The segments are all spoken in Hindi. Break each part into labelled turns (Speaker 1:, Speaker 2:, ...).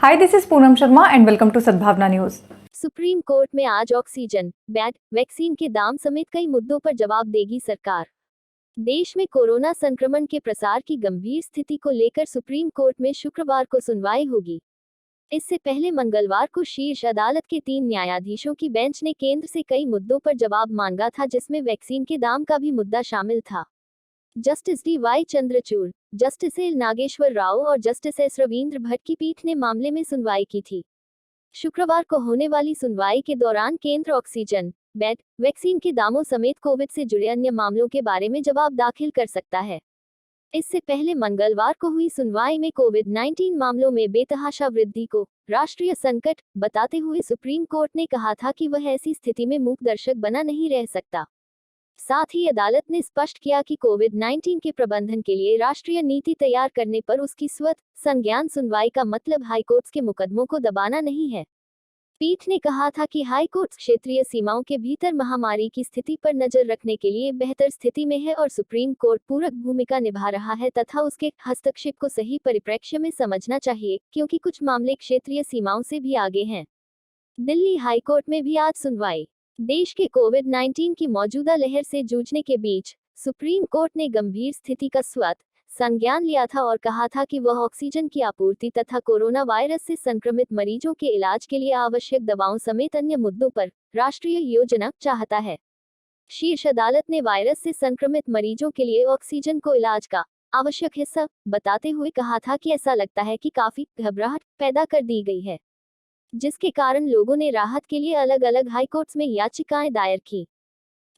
Speaker 1: Hi, this is Poonam Sharma and welcome to Sadbhavna News.
Speaker 2: Supreme court में आज ऑक्सीजन बेड वैक्सीन के दाम समेत कई मुद्दों पर जवाब देगी सरकार। देश में कोरोना संक्रमण के प्रसार की गंभीर स्थिति को लेकर सुप्रीम कोर्ट में शुक्रवार को सुनवाई होगी। इससे पहले मंगलवार को शीर्ष अदालत के 3 न्यायाधीशों की बेंच ने केंद्र से कई मुद्दों पर जवाब मांगा था, जिसमें वैक्सीन के दाम का भी मुद्दा शामिल था। Justice D Y. Chandrachud, justice L. Nageswara Rao और जस्टिस एस. रविंद्र भट्ट की पीठ ने मामले में सुनवाई की थी। शुक्रवार को होने वाली सुनवाई के दौरान केंद्र ऑक्सीजन बेड वैक्सीन के दामों समेत कोविड से जुड़े अन्य मामलों के बारे में जवाब दाखिल कर सकता है। इससे पहले मंगलवार को हुई सुनवाई में कोविड-19 मामलों में बेतहाशा वृद्धि को राष्ट्रीय संकट बताते हुए सुप्रीम कोर्ट ने कहा था कि वह ऐसी स्थिति में मूक दर्शक बना नहीं रह सकता। साथ ही अदालत ने स्पष्ट किया कि कोविड-19 के प्रबंधन के लिए राष्ट्रीय नीति तैयार करने पर उसकी स्वतः संज्ञान सुनवाई का मतलब हाईकोर्ट्स के मुकदमों को दबाना नहीं है। पीठ ने कहा था कि हाईकोर्ट्स क्षेत्रीय सीमाओं के भीतर महामारी की स्थिति पर नजर रखने के लिए बेहतर स्थिति में है और सुप्रीम कोर्ट पूरक भूमिका निभा रहा है तथा उसके हस्तक्षेप को सही परिप्रेक्ष्य में समझना चाहिए, क्योंकि कुछ मामले क्षेत्रीय सीमाओं से भी आगे हैं। दिल्ली हाईकोर्ट में भी आज सुनवाई। देश के कोविड-19 की मौजूदा लहर से जूझने के बीच सुप्रीम कोर्ट ने गंभीर स्थिति का स्वतः संज्ञान लिया था और कहा था कि वह ऑक्सीजन की आपूर्ति तथा कोरोना वायरस से संक्रमित मरीजों के इलाज के लिए आवश्यक दवाओं समेत अन्य मुद्दों पर राष्ट्रीय योजना चाहता है। शीर्ष अदालत ने वायरस से संक्रमित मरीजों के लिए ऑक्सीजन को इलाज का आवश्यक हिस्सा बताते हुए कहा था कि ऐसा लगता है कि काफी घबराहट पैदा कर दी गई है, जिसके कारण लोगों ने राहत के लिए अलग अलग हाईकोर्ट्स में याचिकाएं दायर की।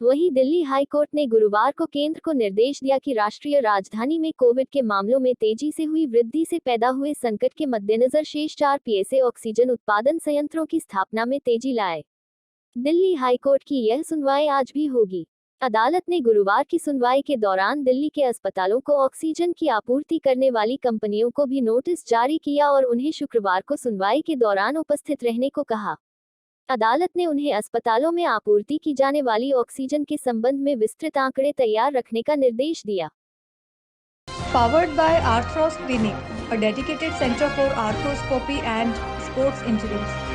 Speaker 2: वहीं दिल्ली हाईकोर्ट ने गुरुवार को केंद्र को निर्देश दिया कि राष्ट्रीय राजधानी में कोविड के मामलों में तेजी से हुई वृद्धि से पैदा हुए संकट के मद्देनजर शेष 4 पीएसए ऑक्सीजन उत्पादन संयंत्रों की स्थापना में तेजी लाए। दिल्ली हाईकोर्ट की यह सुनवाई आज भी होगी। अदालत ने गुरुवार की सुनवाई के दौरान दिल्ली के अस्पतालों को ऑक्सीजन की आपूर्ति करने वाली कंपनियों को भी नोटिस जारी किया और उन्हें शुक्रवार को सुनवाई के दौरान उपस्थित रहने को कहा। अदालत ने उन्हें अस्पतालों में आपूर्ति की जाने वाली ऑक्सीजन के संबंध में विस्तृत आंकड़े तैयार रखने का निर्देश दिया।
Speaker 1: Powered by Arthros Clinic, a dedicated center for arthroscopy and sports injuries.